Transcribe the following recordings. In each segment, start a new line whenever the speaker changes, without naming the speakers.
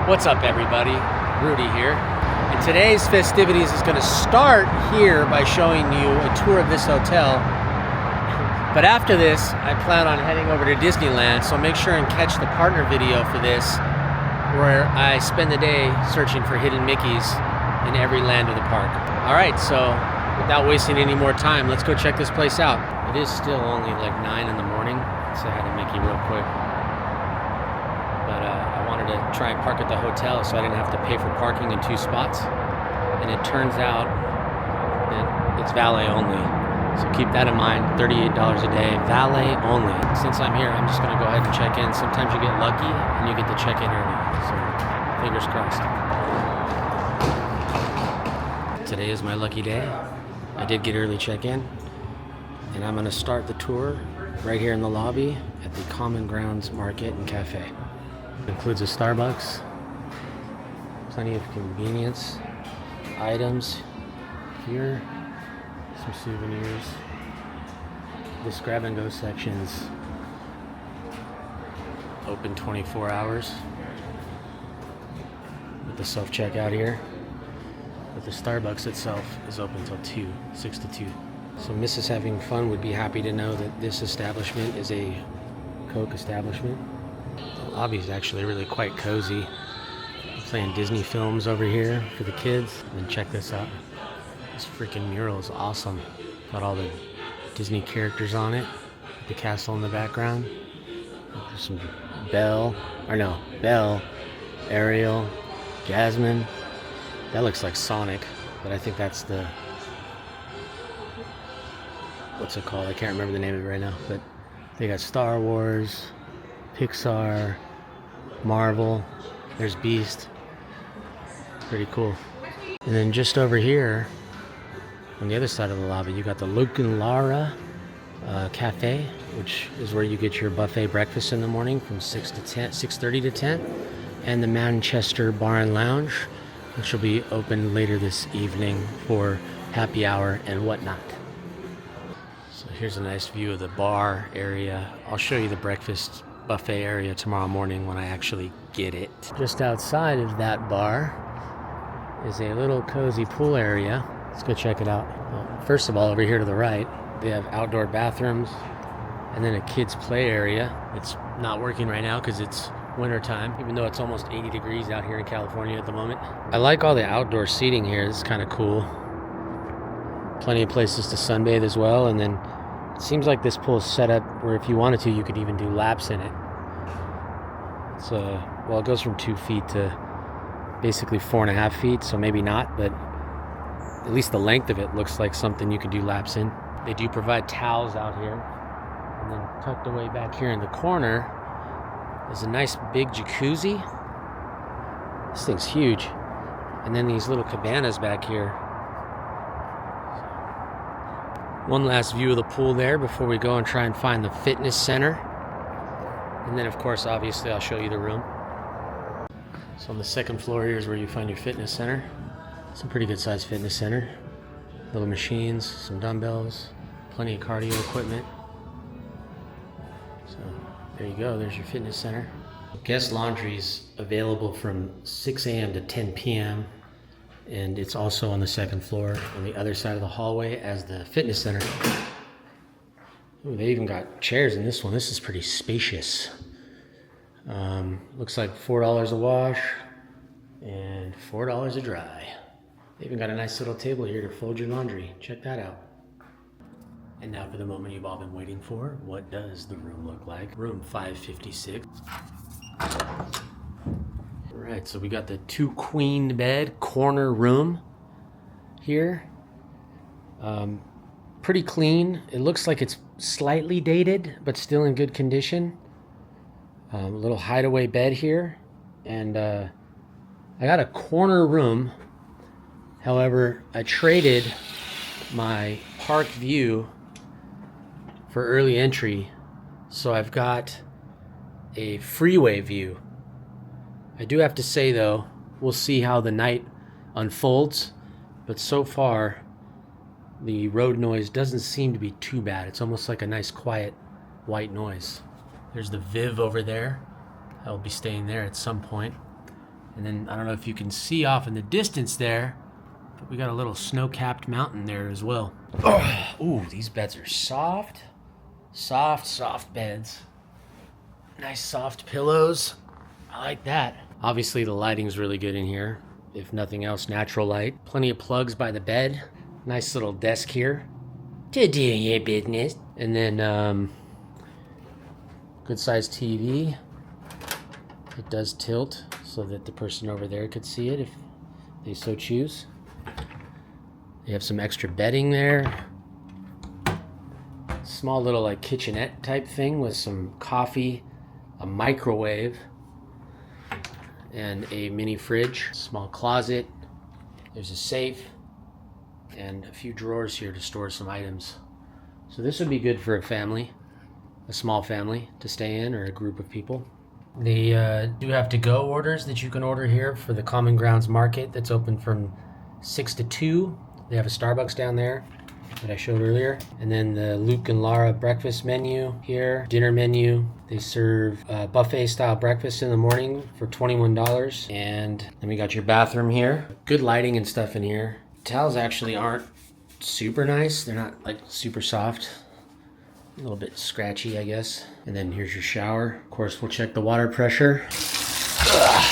What's up, everybody? Rudy here. And today's festivities is going to start here by showing you a tour of this hotel. But after this, I plan on heading over to Disneyland, so make sure and catch the partner video for this, where I spend the day searching for hidden Mickeys in every land of the park. All right, so without wasting any more time, let's go check this place out. It is still only like 9 in the morning, so I had to Mickey real quick. But I wanted to try and park at the hotel so I didn't have to pay for parking in 2 spots. And it turns out that it's valet only. So keep that in mind, $38 a day, valet only. Since I'm here, I'm just gonna go ahead and check in. Sometimes you get lucky and you get to check in early. So fingers crossed. Today is my lucky day. I did get early check-in. And I'm gonna start the tour right here in the lobby at the Common Grounds Market and Cafe. It includes a Starbucks, plenty of convenience items here. Some souvenirs. This grab and go section's open 24 hours with the self-checkout here. But the Starbucks itself is open till 6 to 2. So Mrs. Having Fun would be happy to know that this establishment is a Coke establishment. The lobby is actually really quite cozy. I'm playing Disney films over here for the kids. And check this out. This freaking mural is awesome. Got all the Disney characters on it. The castle in the background. There's some Belle, Ariel, Jasmine. That looks like Sonic, but I think that's the, what's it called? I can't remember the name of it right now, but they got Star Wars, Pixar, Marvel. There's Beast. Pretty cool. And then just over here, on the other side of the lobby, you got the Luke and Lara Cafe, which is where you get your buffet breakfast in the morning from 6:30 to 10, and the Manchester Bar and Lounge, which will be open later this evening for happy hour and whatnot. So here's a nice view of the bar area. I'll show you the breakfast buffet area tomorrow morning when I actually get it. Just outside of that bar is a little cozy pool area. Let's go check it out. Well, first of all, over here to the right, they have outdoor bathrooms and then a kids play area. It's not working right now because it's winter time, even though it's almost 80 degrees out here in California at the moment. I like all the outdoor seating here. This is kind of cool. Plenty of places to sunbathe as well. And then it seems like this pool is set up where if you wanted to, you could even do laps in it. It's well, it goes from 2 feet to basically 4.5 feet, so maybe not, but at least the length of it looks like something you could do laps in. They do provide towels out here. And then tucked away back here in the corner is a nice big jacuzzi. This thing's huge. And then these little cabanas back here. One last view of the pool there before we go and try and find the fitness center. And then of course, obviously, I'll show you the room. So on the second floor here is where you find your fitness center. Some pretty good sized fitness center. Little machines, some dumbbells, plenty of cardio equipment. So there you go, there's your fitness center. Guest laundry is available from 6 a.m. to 10 p.m. And it's also on the second floor on the other side of the hallway as the fitness center. Ooh, they even got chairs in this one. This is pretty spacious. Looks like $4 a wash and $4 a dry. They even got a nice little table here to fold your laundry. Check that out. And now for the moment you've all been waiting for. What does the room look like? Room 556. Alright, so we got the 2 queen bed corner room here. Pretty clean. It looks like it's slightly dated, but still in good condition. A little hideaway bed here. And I got a corner room. However, I traded my park view for early entry, so I've got a freeway view. I do have to say though, we'll see how the night unfolds, but so far the road noise doesn't seem to be too bad. It's almost like a nice quiet white noise. There's the Viv over there. I'll be staying there at some point. And then I don't know if you can see off in the distance there, but we got a little snow-capped mountain there as well. Oh, ooh, these beds are soft. Soft beds. Nice soft pillows. I like that. Obviously the lighting's really good in here. If nothing else, natural light. Plenty of plugs by the bed. Nice little desk here to do your business. And then good sized TV. It does tilt so that the person over there could see it if they so choose. They have some extra bedding there. Small little like kitchenette type thing with some coffee, a microwave, and a mini fridge. Small closet. There's a safe and a few drawers here to store some items. So this would be good for a family, a small family to stay in, or a group of people. They do have to-go orders that you can order here for the Common Grounds Market that's open from 6 to 2. They have a Starbucks down there that I showed earlier. And then the Luke and Lara breakfast menu here, dinner menu. They serve buffet style breakfast in the morning for $21. And then we got your bathroom here. Good lighting and stuff in here. Towels actually aren't super nice. They're not like super soft. A little bit scratchy, I guess. And then here's your shower. Of course, we'll check the water pressure. Ugh.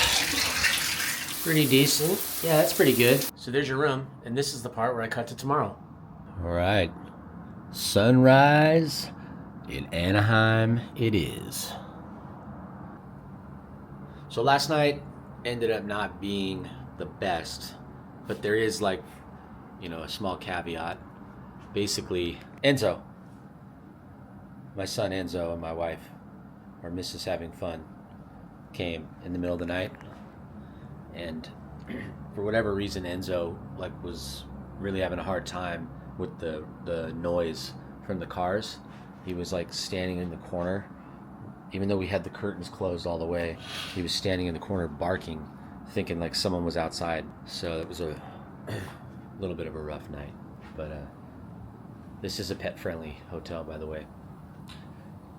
Pretty decent. Yeah, that's pretty good. So there's your room, and this is the part where I cut to tomorrow. All right. Sunrise in Anaheim it is. So last night ended up not being the best, but there is like, a small caveat. Basically, Enzo, my son Enzo, and my wife, or Mrs. Having Fun, came in the middle of the night, and for whatever reason Enzo was really having a hard time with the noise from the cars. He was standing in the corner, even though we had the curtains closed all the way. He was standing in the corner barking, thinking someone was outside. So it was a little bit of a rough night, but this is a pet-friendly hotel, by the way.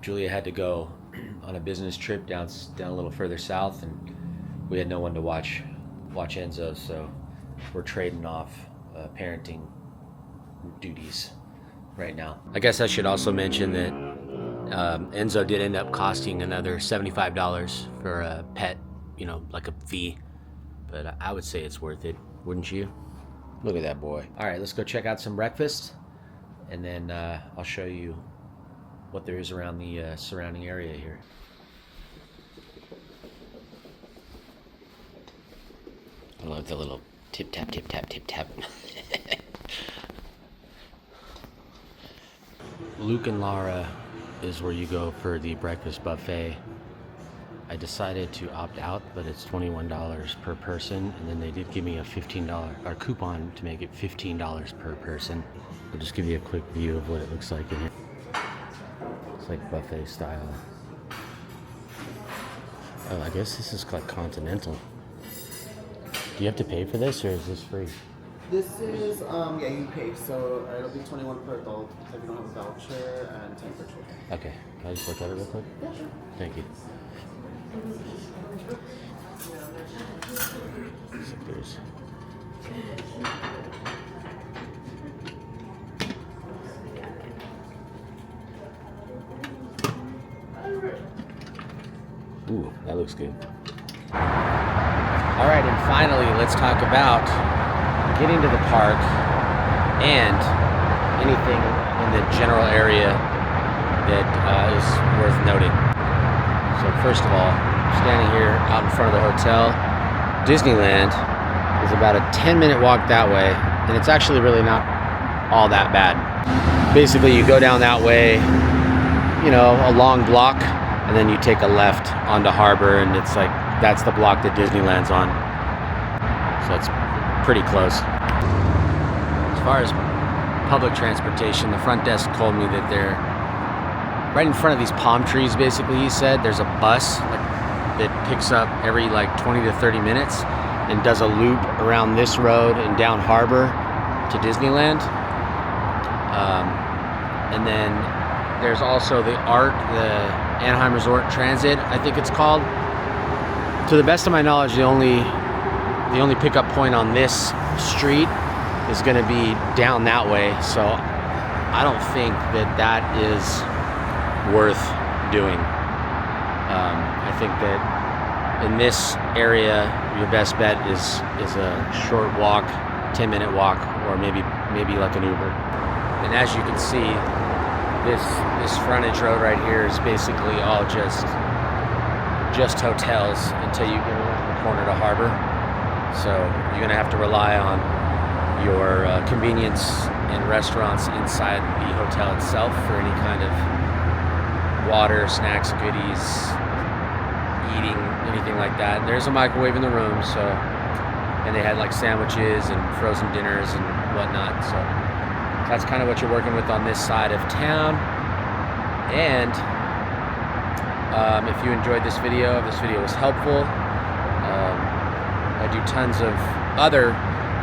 Julia had to go on a business trip down a little further south, and we had no one to watch Enzo, so we're trading off parenting duties right now. I guess I should also mention that Enzo did end up costing another $75 for a pet, like a fee, but I would say it's worth it, wouldn't you? Look at that boy. All right, let's go check out some breakfast, and then I'll show you what there is around the surrounding area here. I love the little tip tap, tip tap, tip tap. Luke and Lara is where you go for the breakfast buffet. I decided to opt out, but it's $21 per person, and then they did give me a $15 coupon to make it $15 per person. I'll just give you a quick view of what it looks like in here. It's like buffet style. Oh, I guess this is like continental. Do you have to pay for this, or is this free?
This is, yeah, you pay, so it'll be 21 per adult if you don't have a voucher, and 10 per children.
Okay, can I just look at it real quick?
Yeah, sure.
Thank you. Looks like there's... Ooh, that looks good. All right, and finally, let's talk about getting to the park and anything in the general area that is worth noting. So first of all, standing here out in front of the hotel, Disneyland is about a 10-minute walk that way, and it's actually really not all that bad. Basically, you go down that way, a long block, and then you take a left onto Harbor, and it's that's the block that Disneyland's on. So it's pretty close. As far as public transportation, the front desk told me that they're right in front of these palm trees, basically. He said there's a bus that picks up every 20 to 30 minutes and does a loop around this road and down Harbor to Disneyland. And then there's also the Anaheim Resort Transit, I think it's called. To the best of my knowledge, the only pickup point on this street is going to be down that way. So I don't think that is worth doing. I think that in this area, your best bet is a short walk, 10-minute walk, or maybe like an Uber. And as you can see, this frontage road right here is basically all just hotels until you get around the corner to Harbor. So you're gonna have to rely on your convenience and restaurants inside the hotel itself for any kind of water, snacks, goodies, eating, anything like that. And there's a microwave in the room, so, and they had like sandwiches and frozen dinners and whatnot. So that's kind of what you're working with on this side of town. And if you enjoyed this video, if this video was helpful, I do tons of other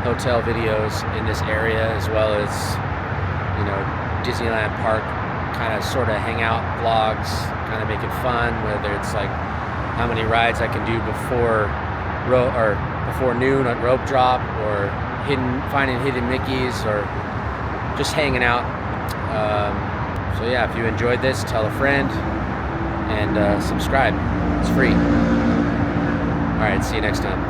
hotel videos in this area, as well as, you know, Disneyland Park kind of sort of hangout vlogs, kind of making fun, whether it's like how many rides I can do before noon at rope drop, or finding hidden Mickeys, or just hanging out. So yeah, if you enjoyed this, tell a friend and subscribe. It's free. All right, see you next time.